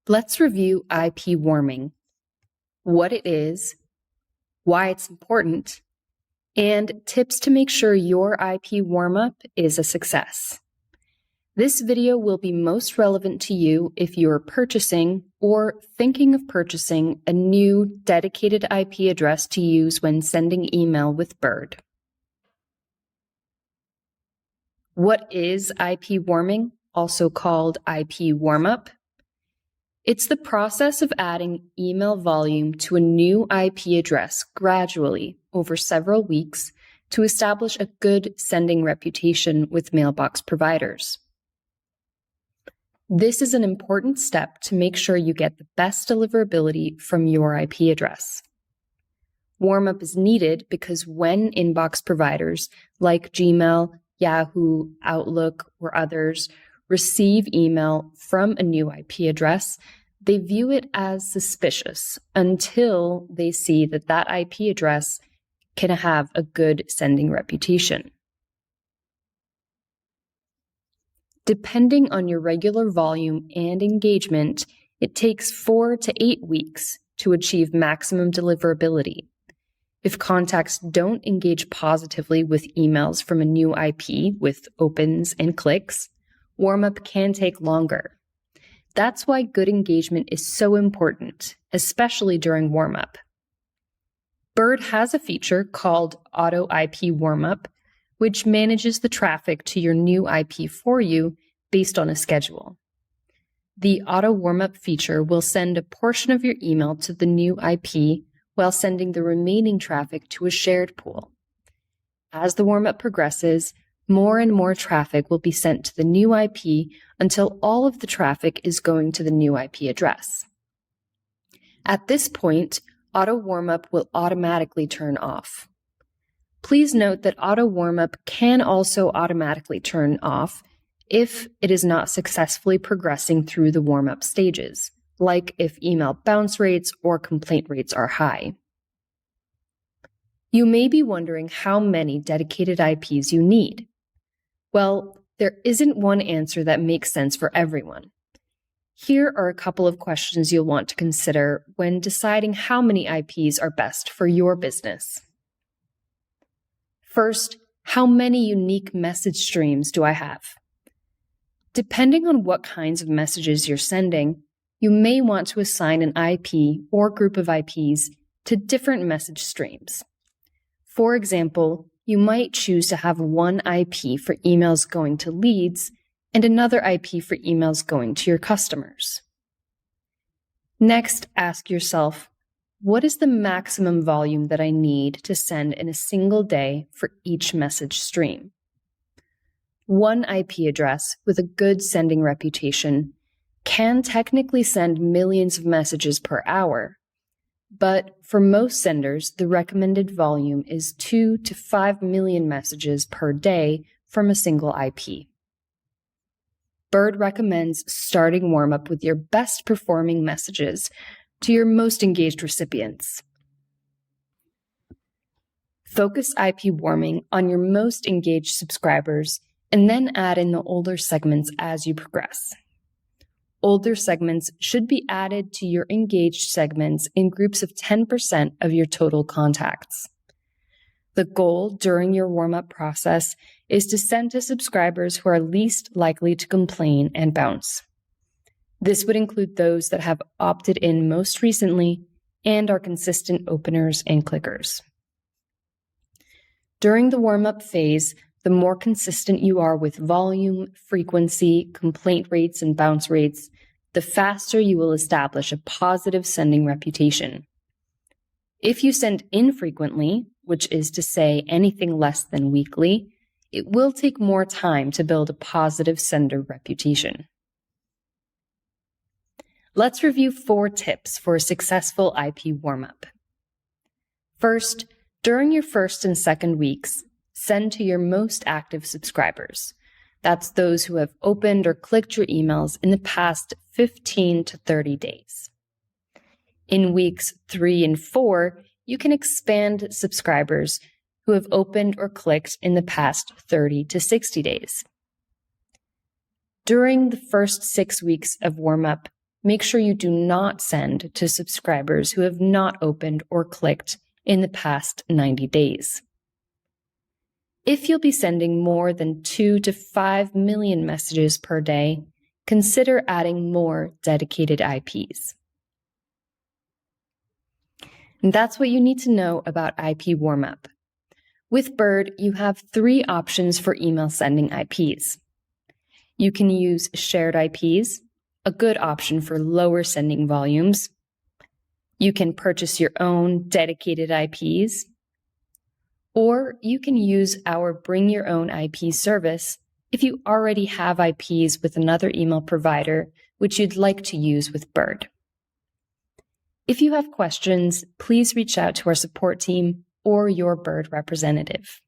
Let's review IP warming, what it is, why it's important, and tips to make sure your IP warm-up is a success. This video will be most relevant to you if you're purchasing or thinking of purchasing a new dedicated IP address to use when sending email with Bird. What is IP warming, also called IP warm-up? It's the process of adding email volume to a new IP address gradually over several weeks to establish a good sending reputation with mailbox providers. This is an important step to make sure you get the best deliverability from your IP address. Warm-up is needed because when inbox providers like Gmail, Yahoo, Outlook, or others receive email from a new IP address, they view it as suspicious until they see that that IP address can have a good sending reputation. Depending on your regular volume and engagement, it takes 4 to 8 weeks to achieve maximum deliverability. If contacts don't engage positively with emails from a new IP with opens and clicks, warm-up can take longer. That's why good engagement is so important, especially during warm-up. Bird has a feature called Auto IP Warm-up, which manages the traffic to your new IP for you based on a schedule. The Auto Warm-up feature will send a portion of your email to the new IP while sending the remaining traffic to a shared pool. As the warm-up progresses, more and more traffic will be sent to the new IP until all of the traffic is going to the new IP address. At this point, Auto Warm-up will automatically turn off. Please note that Auto Warm-up can also automatically turn off if it is not successfully progressing through the warm-up stages, like if email bounce rates or complaint rates are high. You may be wondering how many dedicated IPs you need. Well, there isn't one answer that makes sense for everyone. Here are a couple of questions you'll want to consider when deciding how many IPs are best for your business. First, how many unique message streams do I have? Depending on what kinds of messages you're sending, you may want to assign an IP or group of IPs to different message streams. For example, you might choose to have one IP for emails going to leads and another IP for emails going to your customers. Next, ask yourself, what is the maximum volume that I need to send in a single day for each message stream? One IP address with a good sending reputation can technically send millions of messages per hour, but for most senders, the recommended volume is 2 to 5 million messages per day from a single IP. Bird recommends starting warm-up with your best performing messages to your most engaged recipients. Focus IP warming on your most engaged subscribers and then add in the older segments as you progress. Older segments should be added to your engaged segments in groups of 10% of your total contacts. The goal during your warm-up process is to send to subscribers who are least likely to complain and bounce. This would include those that have opted in most recently and are consistent openers and clickers. During the warm-up phase, the more consistent you are with volume, frequency, complaint rates, and bounce rates, the faster you will establish a positive sending reputation. If you send infrequently, which is to say anything less than weekly, it will take more time to build a positive sender reputation. Let's review 4 tips for a successful IP warm-up. First, during your first and second weeks, send to your most active subscribers. That's those who have opened or clicked your emails in the past 15 to 30 days. In weeks 3 and 4, you can expand subscribers who have opened or clicked in the past 30 to 60 days. During the first 6 weeks of warm-up, make sure you do not send to subscribers who have not opened or clicked in the past 90 days. If you'll be sending more than 2 to 5 million messages per day, consider adding more dedicated IPs. And that's what you need to know about IP warmup. With Bird, you have 3 options for email sending IPs. You can use shared IPs, a good option for lower sending volumes. You can purchase your own dedicated IPs, or you can use our Bring Your Own IP service if you already have IPs with another email provider which you'd like to use with Bird. If you have questions, please reach out to our support team or your Bird representative.